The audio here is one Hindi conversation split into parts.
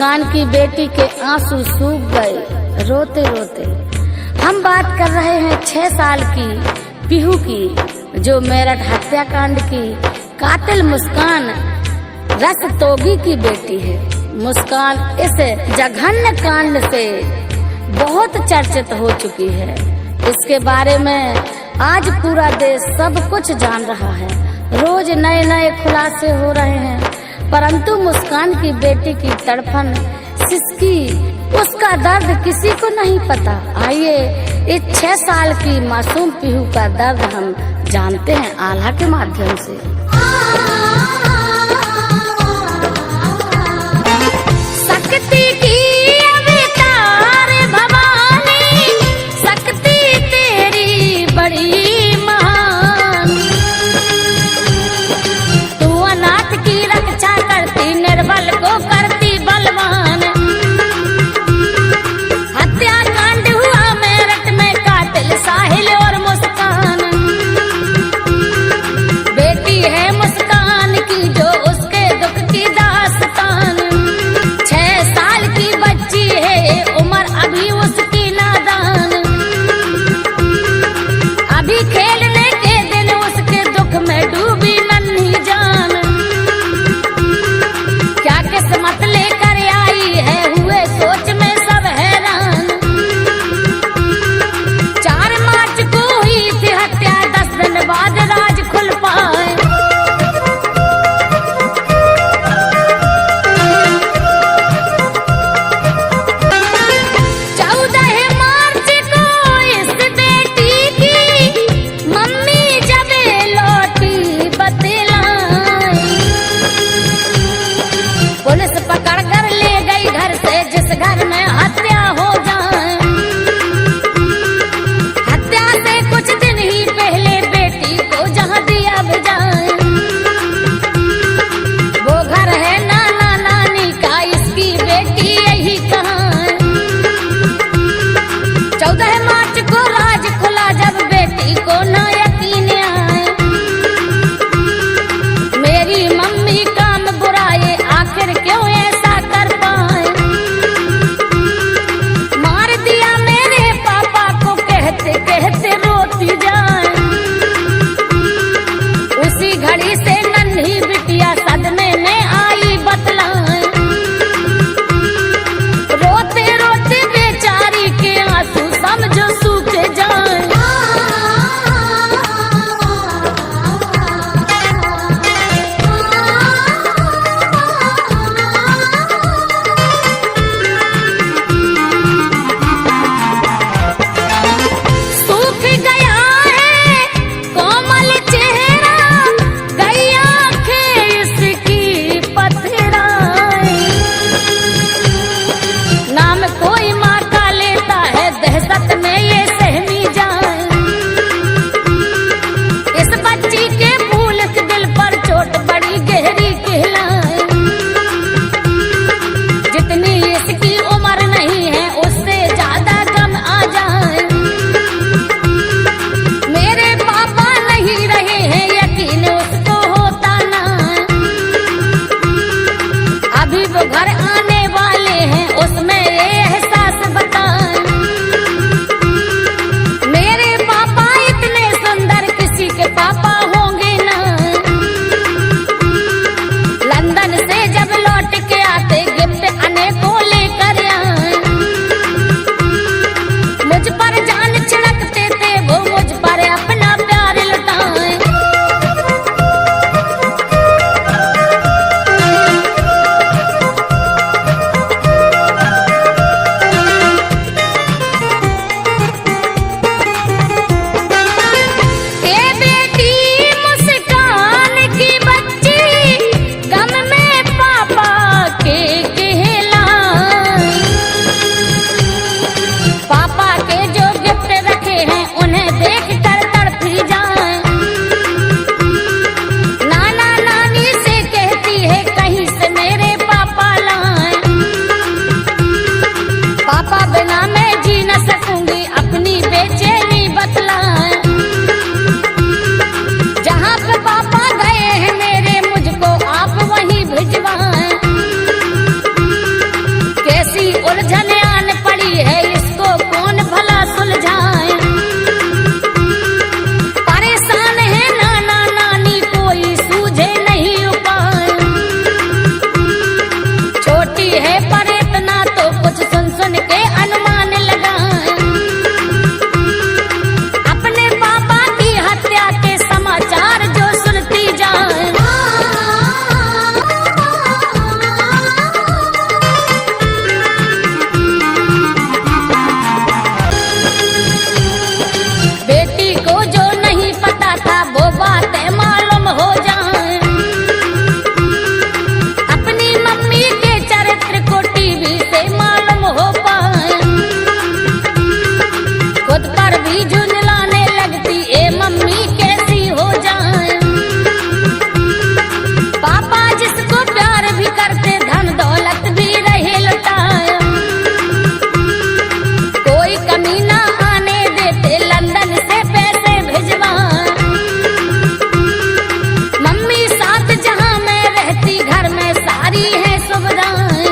मुस्कान की बेटी के आंसू सूख गए रोते रोते। हम बात कर रहे हैं 6 साल की पीहू की, जो मेरठ हत्याकांड की कातिल मुस्कान रस्तोगी की बेटी है। मुस्कान इस जघन्य कांड से बहुत चर्चित हो चुकी है। इसके बारे में आज पूरा देश सब कुछ जान रहा है। रोज नए नए खुलासे हो रहे हैं, परंतु मुस्कान की बेटी की तड़पन, सिसकी, उसका दर्द किसी को नहीं पता। आइए इस 6 साल की मासूम पीहू का दर्द हम जानते हैं आल्हा के माध्यम से। शक्ति की अवतार भवानी, शक्ति तेरी बड़ी महान, तू अनाथ की रक्षा करती, निर्बल को करती बलवान। हत्याकांड हुआ मेरठ में, कातिल साहिल और मुस्कान। बेटी है मुस्कान की जो उसके दुख की दास्तान। 6 साल की बच्ची है, उम्र अभी उसकी नादान। अभी खेलने के दिन उसके दुख में डूबी नन्ही जान। क्या किस्मत लेकर आई है, हुए सोच में सब हैरान। 4 मार्च को हुई थी हत्या, 10 दिन बाद राज खुल पाए। 14 मार्च को इस बेटी की मम्मी जब लौटी बतलाई। पुलिस पकड़ कर ले गई घर से, जिस घर में हत्या हो जाए। हत्या से कुछ दिन ही पहले बेटी को जहां दिया भिजाए। वो घर है नाना नानी का, इसकी बेटी यही कहाँ है। 14 मार्च को राज खुला, जब बेटी को ना यकीन आए। मेरी मम्मी काम बुराए, आखिर क्यों ऐसा कर पाए। टीवी से मालूम हो पाए। खुद पर भी झुंझलाने लगती, ए मम्मी कैसी हो जाए। पापा जिसको प्यार भी करते, धन दौलत भी रहे लुटाए। कोई कमी ना आने देते, लंदन से पैसे भिजवाए। मम्मी साथ जहां मैं रहती, घर में सारी है सुविधाएं।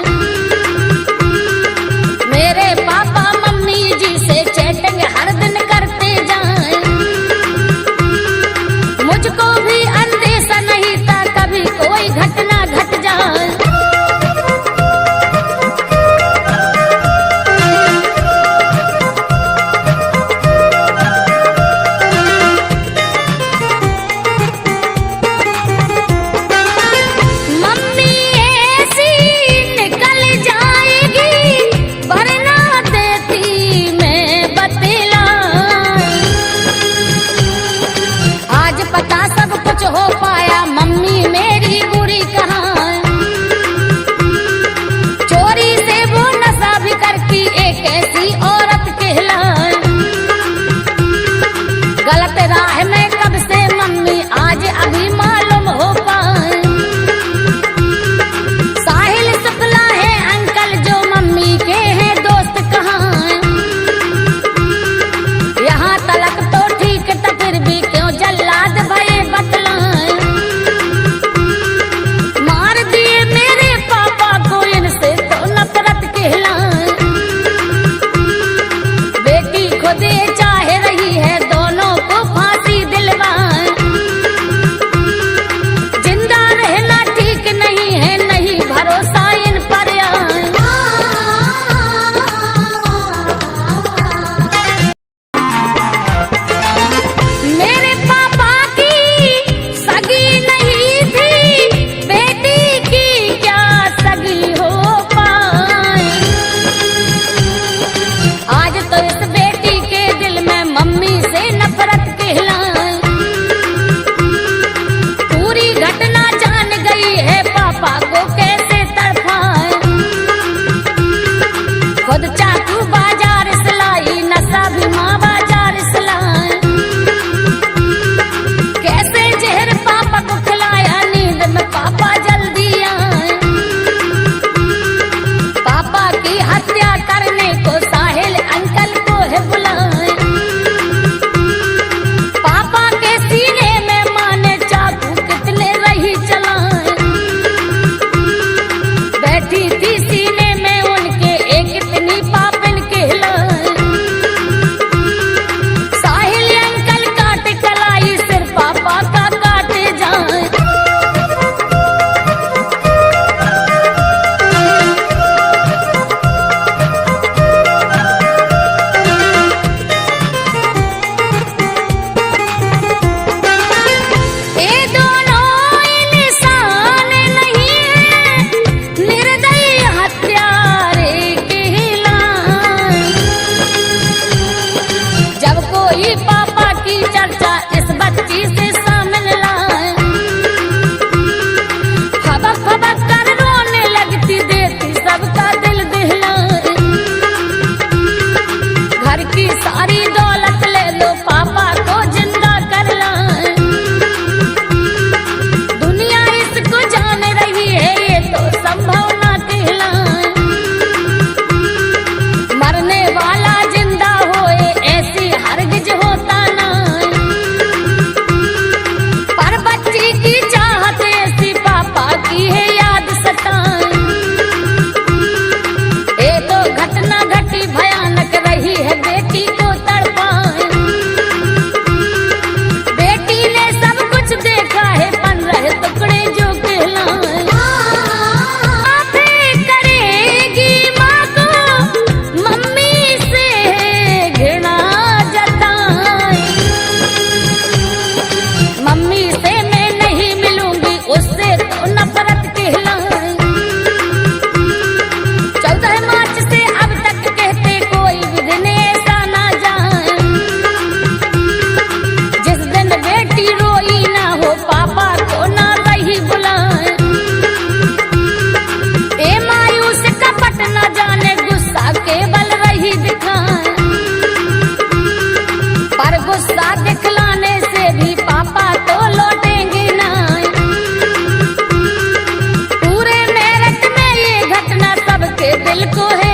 मुझको है